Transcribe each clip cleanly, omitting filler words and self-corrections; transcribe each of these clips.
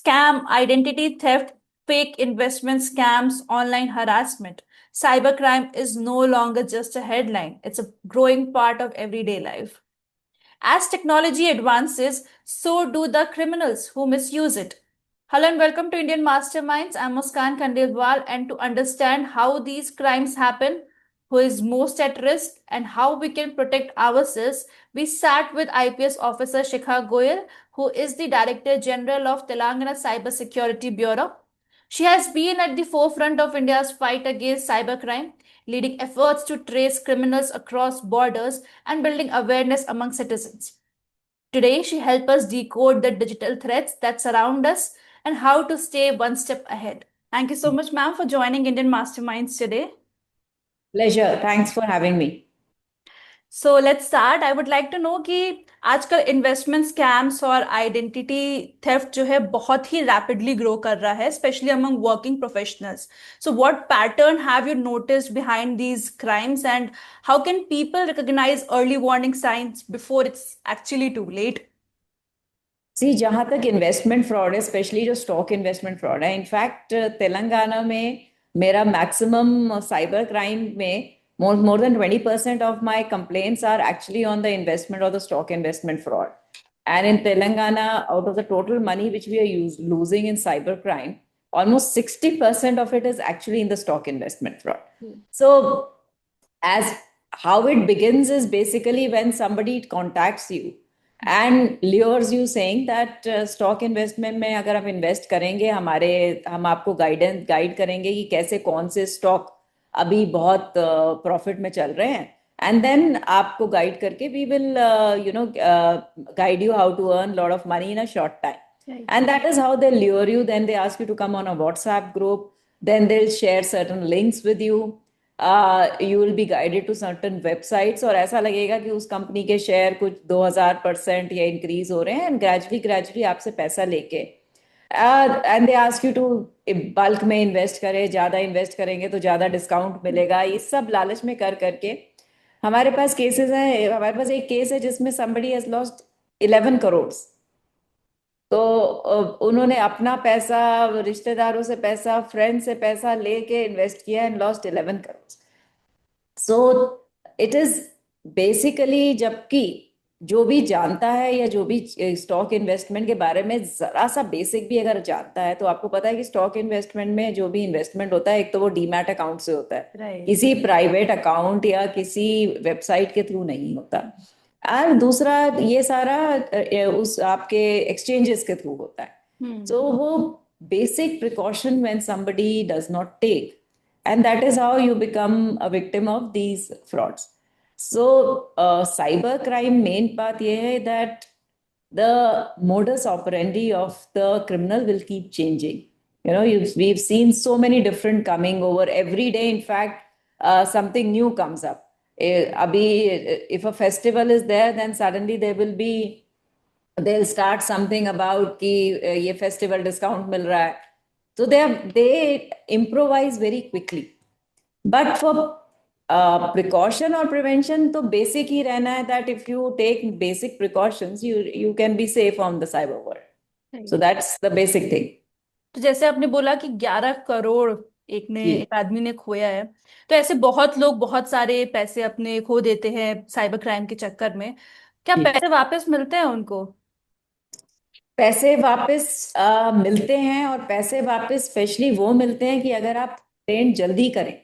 Scam, identity theft, fake investment scams, online harassment. Cybercrime is no longer just a headline, it's a growing part of everyday life. As technology advances, so do the criminals who misuse it. Hello and welcome to Indian Masterminds. I'm Muskan Khandelwal, and to understand how these crimes happen, who is most at risk, and how we can protect ourselves, we sat with IPS Officer Shikha Goyal, who is the Director General of Telangana Cyber Security Bureau. She has been at the forefront of India's fight against cybercrime, leading efforts to trace criminals across borders and building awareness among citizens. Today, she helps us decode the digital threats that surround us and how to stay one step ahead. Thank you so much, ma'am, for joining Indian Masterminds today. Pleasure. Thanks for having me. So let's start. I would like to know कि आजकल investment scams और identity theft जो है बहुत ही rapidly grow कर रहा है specially among working professionals. So what pattern have you noticed behind these crimes and how can people recognise early warning signs before it's actually too late? See जहां तक investment fraud है, specially जो stock investment fraud है, in fact Telangana में मेरा maximum cyber crime में more than 20% of my complaints are actually on the investment or the stock investment fraud. And in Telangana, out of the total money which we are losing in cyber crime, almost 60% of it is actually in the stock investment fraud. So as how it begins is basically when somebody contacts you and lures you saying that stock investment में अगर आप invest करेंगे हम आपको guide करेंगे कि कैसे कौन से स्टॉक अभी बहुत प्रॉफिट में चल रहे हैं, एंड देन आपको गाइड करके we will guide you how to earn lot of money in a short time. And that is how they lure you. Then they ask you to come on a WhatsApp group. Then they'll share certain links with you. You will be guided to certain websites और ऐसा लगेगा कि उस company के share कुछ 2000% या increase हो रहे हैं, एंड ग्रेजुअली आपसे पैसा लेके and they ask you to bulk में इन्वेस्ट करें, ज्यादा इन्वेस्ट करेंगे तो ज्यादा डिस्काउंट मिलेगा. ये सब लालच में कर करके हमारे पास केसेस हैं. हमारे पास एक केस है जिसमें somebody has lost 11 करोड़. तो उन्होंने अपना पैसा, रिश्तेदारों से पैसा, फ्रेंड से पैसा लेके इन्वेस्ट किया and lost 11 crore. So it is basically, जबकि जो भी जानता है या जो भी स्टॉक इन्वेस्टमेंट के बारे में जरा सा बेसिक भी अगर जानता है, तो आपको पता है कि स्टॉक इन्वेस्टमेंट में जो भी इन्वेस्टमेंट होता है, एक तो वो डीमैट अकाउंट से होता है, किसी प्राइवेट अकाउंट या किसी वेबसाइट के थ्रू नहीं होता. और दूसरा ये सारा उस आपके एक्सचेंजेस के थ्रू होता है. तो वो basic precaution when somebody does not take, and that is how you become a victim of these frauds. So cyber crime main बात ये है that the modus operandi of the criminal will keep changing. We've seen so many different coming over every day. In fact, something new comes up. If a festival is there, then suddenly they'll start something about कि ये festival discount मिल रहा है. So they improvise very quickly. But for precaution or prevention, तो basic ही रहना है that if you take basic precautions, you can be safe on the cyber world. So that's the basic thing. तो जैसे आपने बोला कि 11 करोड़ एक आदमी ने खोया है, तो ऐसे बहुत लोग बहुत सारे पैसे अपने खो देते हैं साइबर क्राइम के चक्कर में. क्या पैसे वापस मिलते हैं उनको? पैसे वापस मिलते हैं, और पैसे वापस स्पेशली वो मिलते हैं कि अगर आप कंप्लेन जल्दी करें.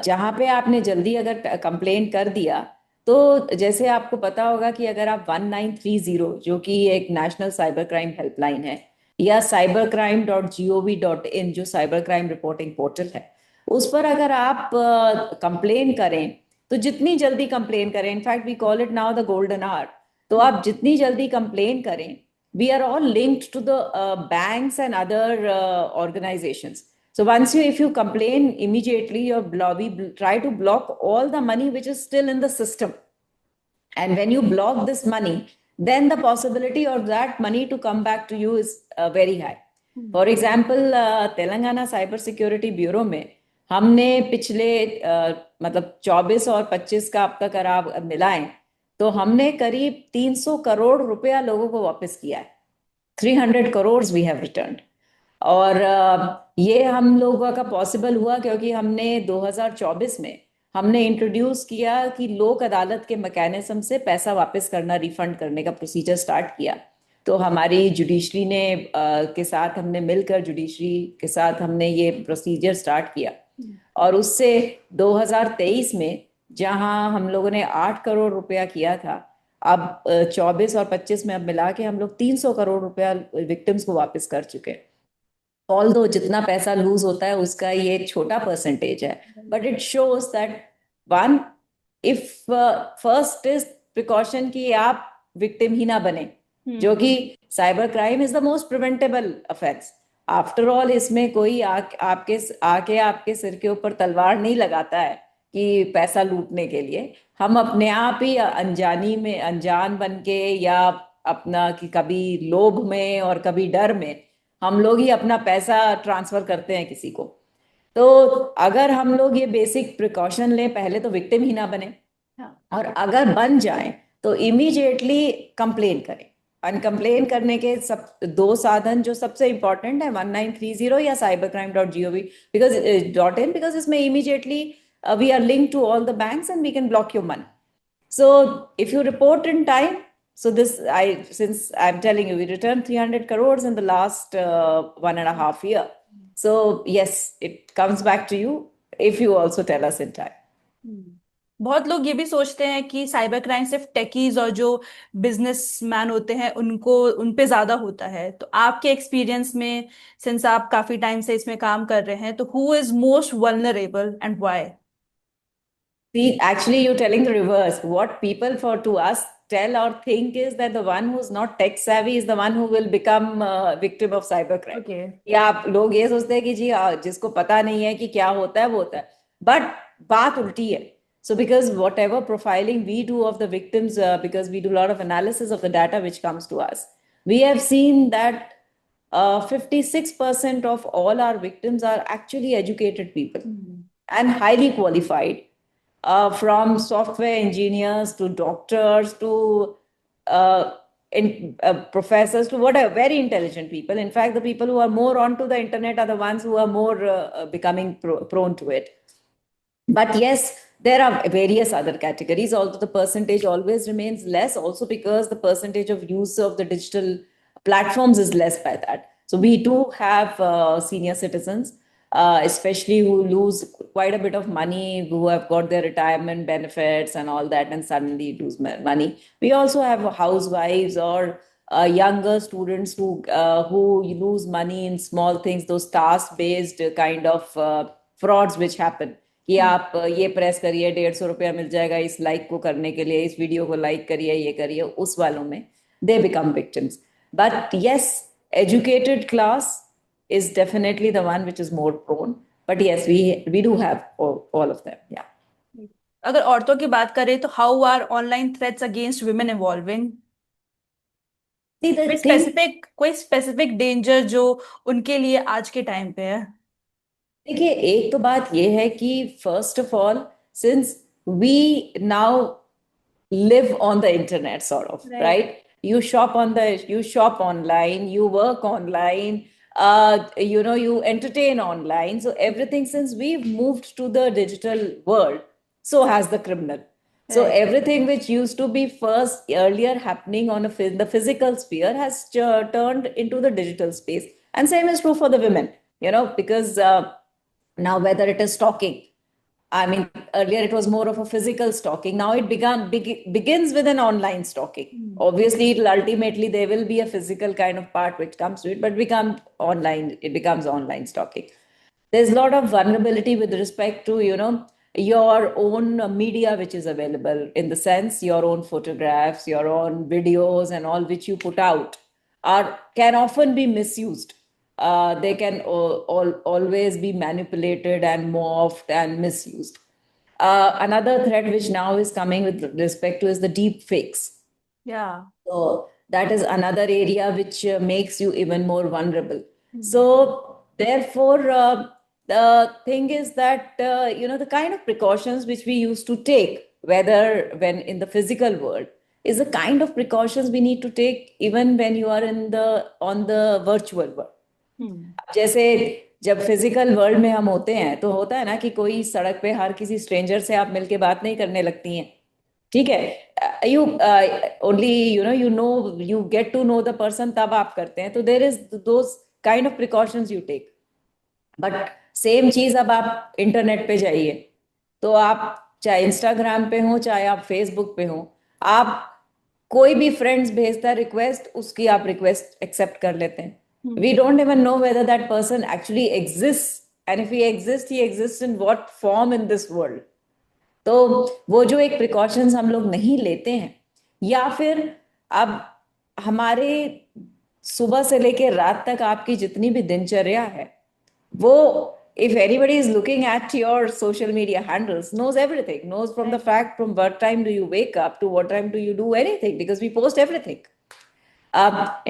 जहां पे आपने जल्दी अगर कंप्लेन कर दिया, तो जैसे आपको पता होगा कि अगर आप 1930, जो कि एक नेशनल साइबर क्राइम हेल्पलाइन है, या cybercrime.gov.in जो साइबर क्राइम रिपोर्टिंग पोर्टल है, उस पर अगर आप कंप्लेन करें, तो जितनी जल्दी कंप्लेन करें, in fact we call it now the golden hour, तो आप जितनी जल्दी कंप्लेन करें, we are all linked to the banks and other organizations. So if you complain immediately, we try to block all the money which is still in the system. And when you block this money, then the possibility of that money to come back to you is very high. For example, Telangana Cyber Security Bureau में हमने पिछले मतलब 24 और 25 का अब तक अगर मिलाएं, तो हमने करीब 300 करोड़ रुपया लोगों को वापस किया है. 300 crores we have returned. और ये हम लोगों का पॉसिबल हुआ क्योंकि हमने 2024 में हमने इंट्रोड्यूस किया कि लोक अदालत के मैकेनिज्म से पैसा वापस करना, रिफंड करने का प्रोसीजर स्टार्ट किया। तो हमारी जुडिशरी ने के साथ हमने मिलकर, जुडिशरी के साथ हमने ये प्रोसीजर स्टार्ट किया। और उससे 2023 में जहां हम लोगों ने 8 करोड़ रुपया किया था, अब 24 और 25 में अब मिला के हम लोग 300 करोड़ रुपया विक्टिम्स को वापस कर चुके हैं। ऑल दो जितना पैसा लूज होता है उसका ये छोटा परसेंटेज है, but it shows that one, if first is precaution कि आप विक्टिम ही ना बने, जो कि cyber crime is the most preventable offence. After all इसमें कोई आके आपके सिर के ऊपर तलवार नहीं लगाता है कि पैसा लूटने के लिए। हम अपने आप ही अनजानी में, अनजान बन के, या अपना कि कभी लोभ में और कभी डर में हम लोग ही अपना पैसा ट्रांसफर करते हैं किसी को। तो अगर हम लोग ये बेसिक प्रिकॉशन लें, पहले तो विक्टिम ही ना बने, और अगर बन जाए तो इमीडिएटली कंप्लेन करें। और कंप्लेन करने के सब दो साधन जो सबसे इंपॉर्टेंट है, 1930 या cybercrime.gov .in, बिकॉज इसमें immediately we are linked to all the banks and we can block your money. So if you report in time, so since I'm telling you, we returned 300 crores in the last 1.5 year. So yes, it comes back to you if you also tell us in time. बहुत लोग ये भी सोचते हैं कि cyber crime सिर्फ techies और जो बिजनेसमैन होते हैं उन पे ज्यादा होता है। तो आपके एक्सपीरियंस में, सिंस आप काफी टाइम से इसमें काम कर रहे हैं, तो who is most vulnerable and why? See, actually, you're telling the reverse. What people for to us tell or think is that the one who's not tech savvy is the one who will become victim of cybercrime. Okay. या आप लोग ये सोचते हैं कि जी जिसको पता नहीं है कि क्या होता है वो होता है, बट बात उल्टी है। So because whatever profiling we do of the victims, because we do a lot of analysis of the data which comes to us, we have seen that 56% of all our victims are actually educated people and highly qualified. From software engineers to doctors to professors to whatever, very intelligent people. In fact, the people who are more onto the internet are the ones who are more becoming prone to it. But yes, there are various other categories, although the percentage always remains less, also because the percentage of use of the digital platforms is less by that. So we do have senior citizens, especially who lose quite a bit of money, who have got their retirement benefits and all that, and suddenly lose money. We also have housewives or younger students who lose money in small things, those task-based kind of frauds which happen. कि आप ये press करिए, 150 रुपया मिल जाएगा इस like को करने के लिए, इस वीडियो को लाइक करिए, ये करिए, उस वालों में they become victims. But yes, educated class is definitely the one which is more prone. But yes, we do have all of them. Yeah. अगर औरतों की बात करें तो how are online threats against women evolving? See, the thing, कोई specific danger जो उनके लिए आज के टाइम पे है? देखिए, एक तो बात ये है कि first of all, since we now live on the internet sort of, right? You shop online, you work online, you entertain online. So everything, since we've moved to the digital world, so has the criminal. So everything which used to be first earlier happening on the physical sphere has turned into the digital space. And same is true for the women, because now whether it is stalking, I mean, earlier it was more of a physical stalking. Now it begins with an online stalking. Obviously, ultimately there will be a physical kind of part which comes to it, but it becomes online stalking. There's a lot of vulnerability with respect to, your own media which is available, in the sense your own photographs, your own videos and all which you put out can often be misused. They can always be manipulated and morphed and misused. Another threat which now is coming with respect to is the deep fakes. Yeah. So that is another area which makes you even more vulnerable. So therefore, the thing is that, the kind of precautions which we used to take, whether when in the physical world, is the kind of precautions we need to take even when you are in the on the virtual world. जैसे जब physical world में हम होते हैं तो होता है ना कि कोई सड़क पे हर किसी स्ट्रेंजर से आप मिलके बात नहीं करने लगती हैं, ठीक है, you only you get to know the person, तब आप करते हैं, तो there is those kind of precautions you take. But same चीज अब आप इंटरनेट पे जाइए, तो आप चाहे इंस्टाग्राम पे हो चाहे आप फेसबुक पे हो, आप कोई भी फ्रेंड्स भेजता है रिक्वेस्ट, उसकी आप रिक्वेस्ट एक्सेप्ट कर लेते हैं. We don't even know whether that person actually exists, and if he exists, he exists in what form in this world. तो वो जो एक प्रिकॉशंस हम लोग नहीं लेते हैं, या फिर अब हमारे सुबह से लेके रात तक आपकी जितनी भी दिनचर्या है, वो if anybody is looking at your social media handles, knows everything, knows from the fact from what time do you wake up to what time do you do anything, because we post everything.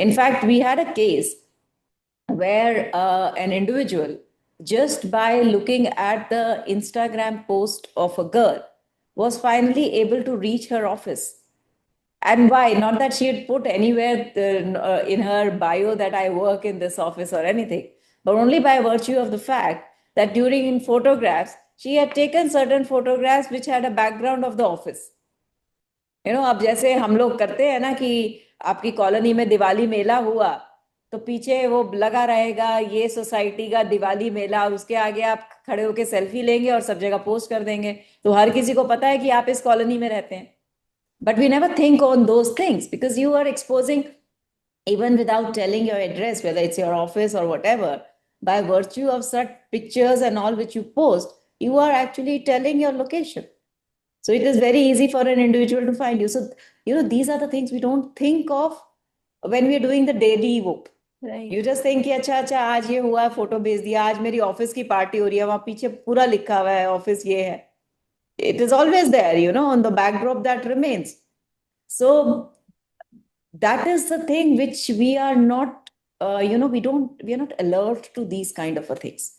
In fact, we had a case where an individual, just by looking at the Instagram post of a girl, was finally able to reach her office. And why? Not that she had put anywhere in her bio that I work in this office or anything, but only by virtue of the fact that during in photographs, she had taken certain photographs which had a background of the office. अब जैसे हम लोग करते हैं ना कि आपकी colony में दिवाली मेला हुआ, तो पीछे वो लगा रहेगा ये सोसाइटी का दिवाली मेला, उसके आगे आप खड़े होके सेल्फी लेंगे और सब जगह पोस्ट कर देंगे, तो हर किसी को पता है कि आप इस कॉलोनी में रहते हैं. But we never think on those things because you are exposing, even without telling your address, whether it's your office or whatever, by virtue of such pictures and all which you post, you are actually telling your location. So it is very easy for an individual to find you. So, these are the things we don't think of when we are doing the daily work. Right. You just think कि अच्छा आज ये हुआ, photo भेज दिया, आज मेरी office की पार्टी हो रही है, वहां पीछे पूरा लिखा हुआ है ऑफिस ये है. It is always there, on the backdrop that remains. So that is the thing which we are not, we are not alert to these kind of things.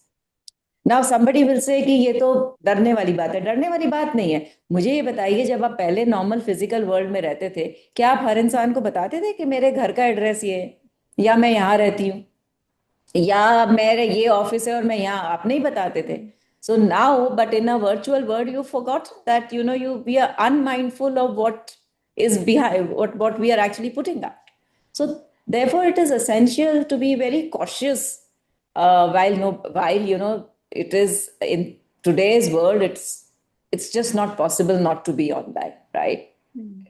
Now somebody will say कि ये तो डरने वाली बात है. डरने वाली बात नहीं है. मुझे ये बताइए, जब आप पहले नॉर्मल फिजिकल वर्ल्ड में रहते थे, क्या आप हर इंसान को बताते थे कि मेरे घर का एड्रेस ये है, या मैं यहाँ रहती हूँ, या मेरे ये ऑफिस है और मैं यहाँ, आप नहीं बताते थे. So now, but in a virtual world, you forgot that, we are unmindful of what is behind, what we are actually putting up. So therefore, it is essential to be very cautious. While it is in today's world, it's just not possible not to be online, right?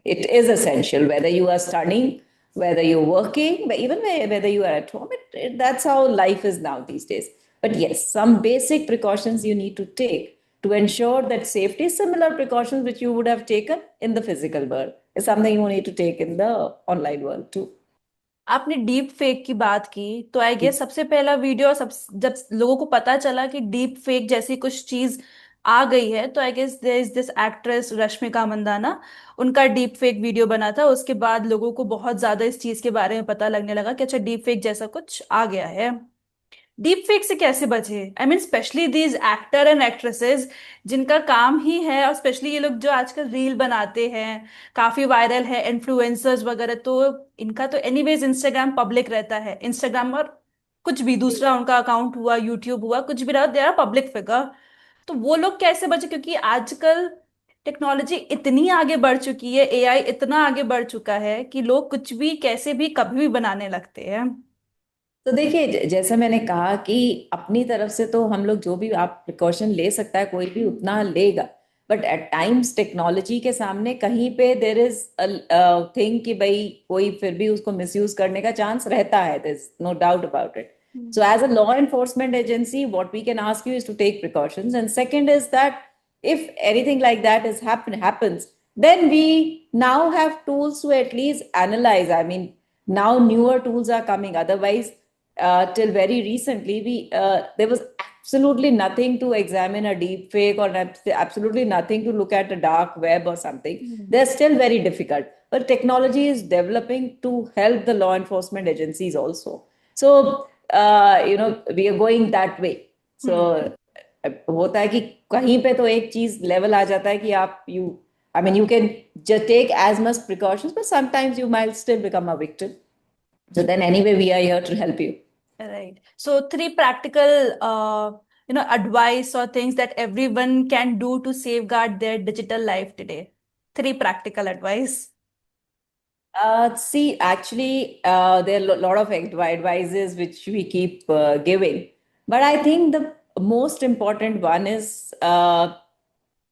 It is essential, whether you are studying, whether you're working, even whether you are at home. That's how life is now these days. But yes, some basic precautions you need to take to ensure that safety, similar precautions which you would have taken in the physical world, is something you need to take in the online world too. आपने deep fake की बात की, तो I guess सबसे पहला video जब लोगों को पता चला कि डीप फेक जैसी कुछ चीज आ गई है, तो I guess there is this actress Rashmika Mandanna, उनका डीप फेक वीडियो बना था. उसके बाद लोगों को बहुत ज्यादा इस चीज के बारे में पता लगने लगा कि अच्छा डीप फेक जैसा कुछ आ गया है. डीप फेक से कैसे बचे? I mean specially these actor and actresses जिनका काम ही है, और स्पेशली ये लोग जो आजकल रील बनाते हैं, काफी वायरल है, इन्फ्लुएंसर्स वगैरह, तो इनका तो एनीवेज इंस्टाग्राम पब्लिक रहता है. इंस्टाग्राम और कुछ भी दूसरा उनका अकाउंट हुआ, यूट्यूब हुआ, कुछ भी रहा, दे आर पब्लिक फिगर. तो वो लोग कैसे बचे? क्योंकि आजकल टेक्नोलॉजी इतनी आगे बढ़ चुकी है, एआई इतना आगे बढ़ चुका है कि लोग कुछ भी कैसे भी कभी भी बनाने लगते हैं. तो देखिए, जैसा मैंने कहा कि अपनी तरफ से तो हम लोग जो भी आप प्रिकॉशन ले सकता है कोई भी उतना लेगा, बट एट टाइम्स टेक्नोलॉजी के सामने कहीं पे देर इज थिंग कि भाई कोई फिर भी उसको मिसयूज करने का चांस रहता है. There is no doubt about it. So as a law enforcement agency, what we can ask you is to take precautions. And second is that if anything like that happens, then we now have tools to at least analyze. I mean, now newer tools are coming. Otherwise, till very recently, there was absolutely nothing to examine a deep fake, or absolutely nothing to look at a dark web or something. They're still very difficult. But technology is developing to help the law enforcement agencies also. So, we are going that way. So, होता है कि कहीं पे तो एक चीज level आ जाता है कि I mean, you can just take as much precautions, but sometimes you might still become a victim. So then anyway, we are here to help you. Right. So three practical, advice or things that everyone can do to safeguard their digital life today. Three practical advice. See, actually, there are a lot of advices which we keep giving. But I think the most important one is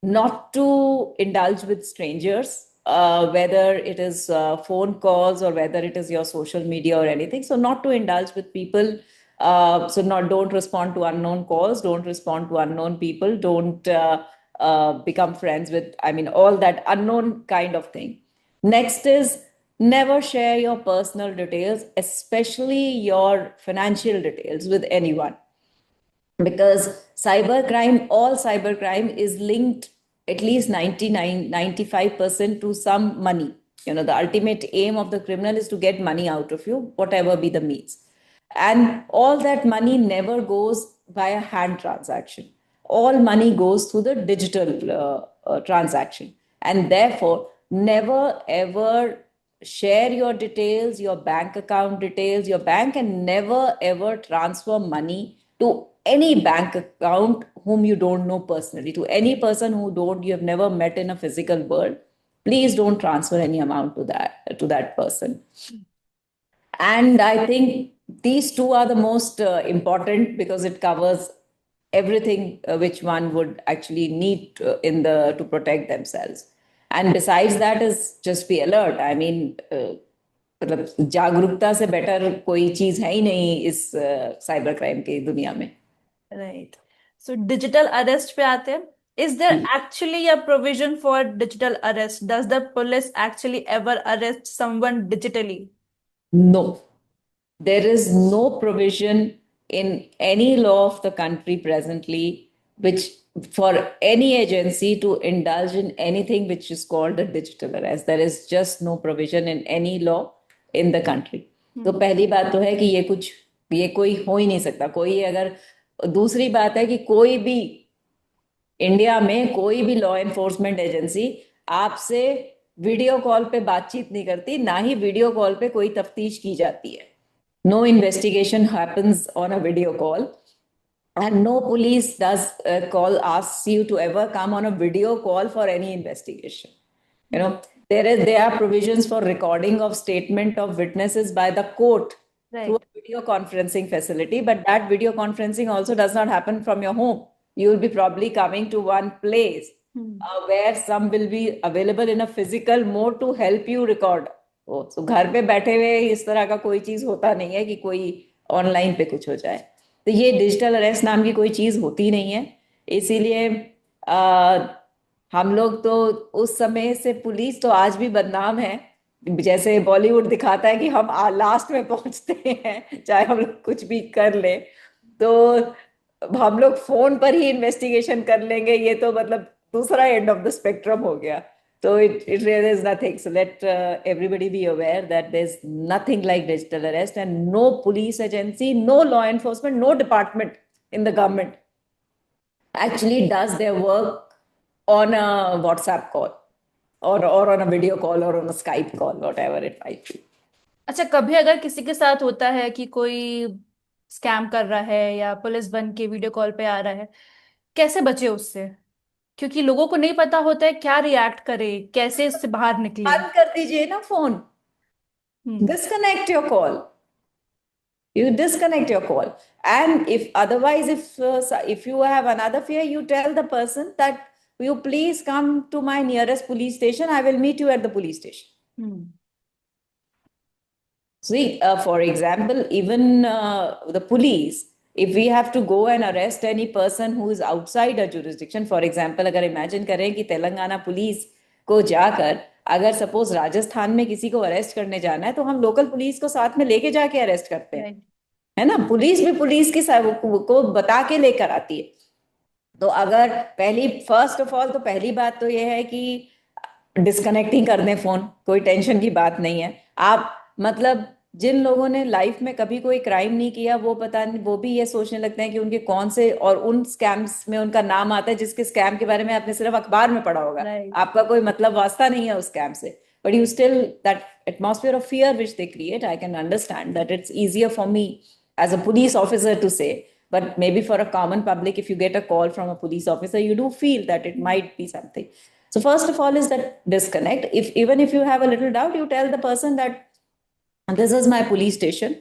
not to indulge with strangers, whether it is phone calls or whether it is your social media or anything. So not to indulge with people. So not don't respond to unknown calls, don't respond to unknown people, don't become friends with, I mean, all that unknown kind of thing. Next is never share your personal details, especially your financial details, with anyone, because cybercrime, all cybercrime is linked at least 95% to some money. The ultimate aim of the criminal is to get money out of you, whatever be the means. And all that money never goes via hand transaction. All money goes through the digital transaction. And therefore, never ever share your details, your bank account details, your bank, and never ever transfer money to any bank account whom you don't know personally, to any person who don't you have never met in a physical world. Please don't transfer any amount to that person. And I think these two are the most important, because it covers everything which one would actually need to protect themselves. And besides that is just be alert. I mean, मतलब जागरूकता से better कोई चीज है ही नहीं इस cyber crime की दुनिया में. Right. So digital arrest पे आते हैं. Is there actually a provision for digital arrest? Does the police actually ever arrest someone digitally? No, there is no provision in any law of the country presently which for any agency to indulge in anything which is called a digital arrest. There is just no provision in any law in the country. तो पहली बात तो है कि ये कोई हो ही नहीं सकता कोई. अगर दूसरी बात है कि कोई भी इंडिया में कोई भी लॉ एनफोर्समेंट एजेंसी आपसे वीडियो कॉल पे बातचीत नहीं करती, ना ही वीडियो कॉल पे कोई तफ्तीश की जाती है. No investigation happens on a video call, and no police does asks you to ever come on a video call for any investigation. There are provisions for recording of statement of witnesses by the court through Right. a video conferencing facility, but that video conferencing also does not happen from your home. You will be probably coming to one place where some will be available in a physical mode to help you record. So घर पे बैठे हुए इस तरह का कोई चीज होता नहीं है कि कोई ऑनलाइन पे कुछ हो जाए. तो ये डिजिटल अरेस्ट नाम की कोई चीज होती नहीं है. इसीलिए हम लोग तो उस समय से, पुलिस तो आज भी बदनाम है. जैसे बॉलीवुड दिखाता है कि हम लास्ट में पहुंचते हैं चाहे हम लोग कुछ भी कर ले, तो हम लोग फोन पर ही इन्वेस्टिगेशन कर लेंगे. ये तो मतलब दूसरा एंड ऑफ द स्पेक्ट्रम हो गया. So it really is nothing. So let everybody be aware that there's nothing like digital arrest, and no police agency, no law enforcement, no department in the government actually does their work on a WhatsApp call or on a video call or on a Skype call, whatever it might be. अच्छा, कभी अगर किसी के साथ होता है कि कोई स्कैम कर रहा है या पुलिस बन के वीडियो कॉल पे आ रहा है, कैसे बचे उससे? क्योंकि लोगों को नहीं पता होता है क्या रिएक्ट करे, कैसे इससे बाहर निकले. बंद कर दीजिए ना phone. Disconnect your call. You disconnect your call. And if otherwise, if you have another fear, you tell the person that you please come to my nearest police station. I will meet you at the police station. See, for example, even the police, if we have to go and arrest any person who is outside a jurisdiction, for example, अगर imagine करें कि Telangana police को जाकर अगर suppose Rajasthan में किसी को arrest करने जाना है, तो हम लोकल पुलिस को साथ में लेके जाके अरेस्ट करते हैं. है ना. पुलिस भी पुलिस की को बता के लेकर आती है. तो अगर फर्स्ट ऑफ ऑल तो पहली बात तो ये है कि डिस्कनेक्टिंग कर दें फोन. कोई टेंशन की बात नहीं है. आप मतलब जिन लोगों ने लाइफ में कभी कोई क्राइम नहीं किया, वो पता नहीं, वो भी ये सोचने लगते हैं कि उनके कौन से, और उन स्कैम्स में उनका नाम आता है जिसके स्कैम के बारे में आपने सिर्फ अखबार में पढ़ा होगा, राइट। आपका कोई मतलब वास्ता नहीं है उस स्कैम से, but you still, that atmosphere of fear which they create, I can understand that it's easier for me as a police officer to say, but maybe for a common public, if you get a call from a police officer, you do feel that it might be something. So first of all is that disconnect. If even if you have a little doubt, you tell the person that this is my police station.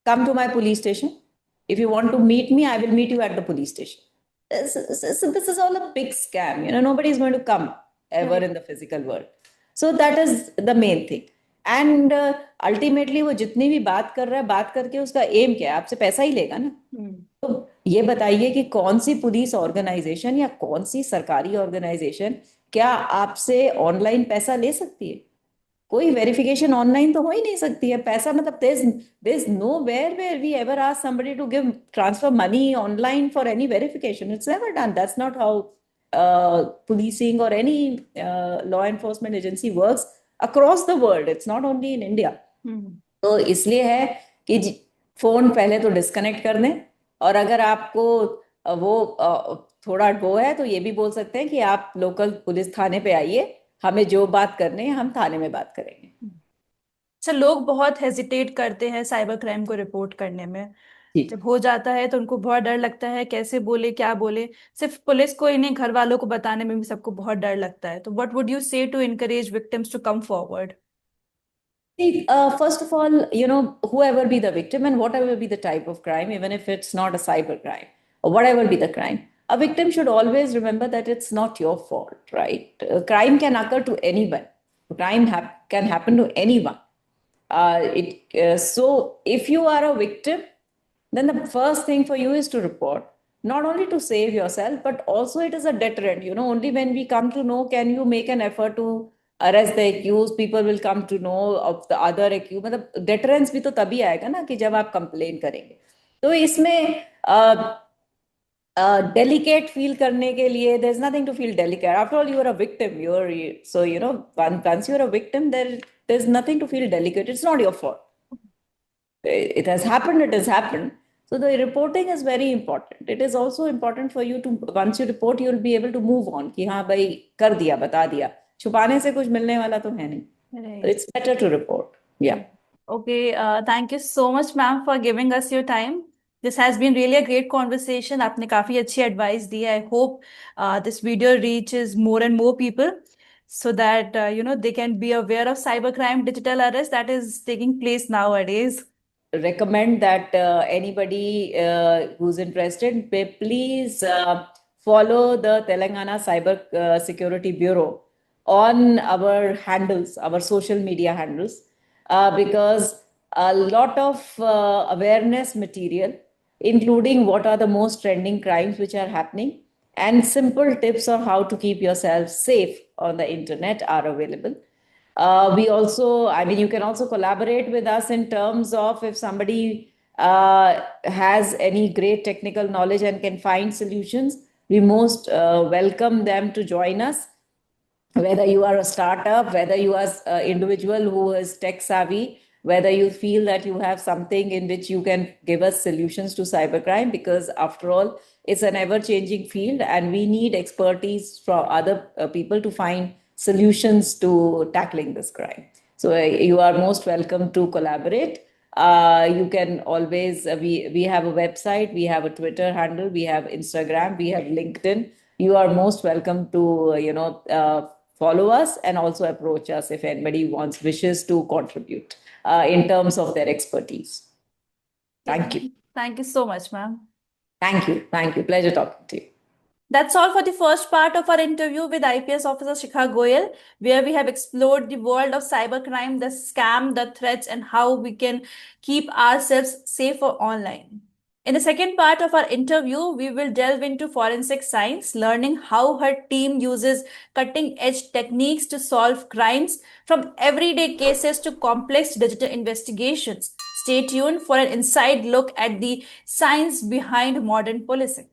Come to my police station. If you want to meet me, I will meet you at the police station. This is all a big scam. Nobody is going to come ever Right. in the physical world. So that is the main thing. And ultimately वो जितनी भी बात कर रहा है, बात करके उसका एम क्या है? आपसे पैसा ही लेगा ना। तो ये बताइए कि कौन सी पुलिस ऑर्गेनाइजेशन या कौन सी सरकारी ऑर्गेनाइजेशन क्या आपसे ऑनलाइन पैसा ले सकती है? कोई वेरिफिकेशन ऑनलाइन तो हो ही नहीं सकती है। पैसा मतलब there's nowhere where we ever ask somebody to give transfer money online for any verification. It's never done. That's not how policing or any law enforcement agency works across the world. It's not only in India. तो इसलिए है कि phone पहले तो disconnect कर दें, और अगर आपको वो थोड़ा वो है तो ये भी बोल सकते हैं कि आप लोकल पुलिस थाने पे आइए, हमें जो बात करनी है हम थाने में बात करेंगे। अच्छा, लोग बहुत हेजिटेट करते हैं साइबर क्राइम को रिपोर्ट करने में। जी। जब हो जाता है तो उनको बहुत डर लगता है, कैसे बोले क्या बोले। सिर्फ पुलिस को ही नहीं, घर वालों को बताने में भी सबको बहुत डर लगता है। तो what would you say to encourage victims to come forward? See, first of all, whoever be the victim and whatever be the type of crime, even if it's not a cyber crime or whatever be the crime, a victim should always remember that it's not your fault, right? Crime can occur to anyone. Can happen to anyone. So if you are a victim, then the first thing for you is to report, not only to save yourself, but also it is a deterrent. Only when we come to know, can you make an effort to arrest the accused, people will come to know of the other accused. मतलब deterrence भी तो तभी आएगा ना कि जब आप complain करेंगे। तो इसमें delicate feel करने के लिए, there's nothing to feel delicate. After all, you are a victim. So once you're a victim, there's nothing to feel delicate. It's not your fault. It has happened. It has happened. So the reporting is very important. It is also important for you to, once you report, you'll be able to move on कि हाँ भाई कर दिया, बता दिया, छुपाने से कुछ मिलने वाला तो है नहीं। So Right. it's better to report. Yeah. Okay, thank you so much, ma'am, for giving us your time. This has been really a great conversation. आपने काफी अच्छी advice दी है. I hope this video reaches more and more people so that they can be aware of cybercrime digital arrest that is taking place nowadays. Recommend that anybody who's interested, please follow the Telangana Cyber Security Bureau on our handles, our social media handles, because a lot of awareness material, including what are the most trending crimes which are happening, and simple tips on how to keep yourself safe on the internet are available. We also, I mean, you can also collaborate with us in terms of if somebody has any great technical knowledge and can find solutions, we most welcome them to join us. Whether you are a startup, whether you are an individual who is tech savvy, whether you feel that you have something in which you can give us solutions to cybercrime, because after all, it's an ever changing field and we need expertise from other people to find solutions to tackling this crime. So you are most welcome to collaborate. You can always, we have a website, we have a Twitter handle, we have Instagram, we have LinkedIn. You are most welcome to, follow us and also approach us if anybody wishes to contribute in terms of their expertise. Thank you. Thank you so much, ma'am. Thank you. Thank you. Pleasure talking to you. That's all for the first part of our interview with IPS Officer Shikha Goyal, where we have explored the world of cybercrime, the scam, the threats, and how we can keep ourselves safer online. In the second part of our interview, we will delve into forensic science, learning how her team uses cutting edge techniques to solve crimes from everyday cases to complex digital investigations. Stay tuned for an inside look at the science behind modern policing.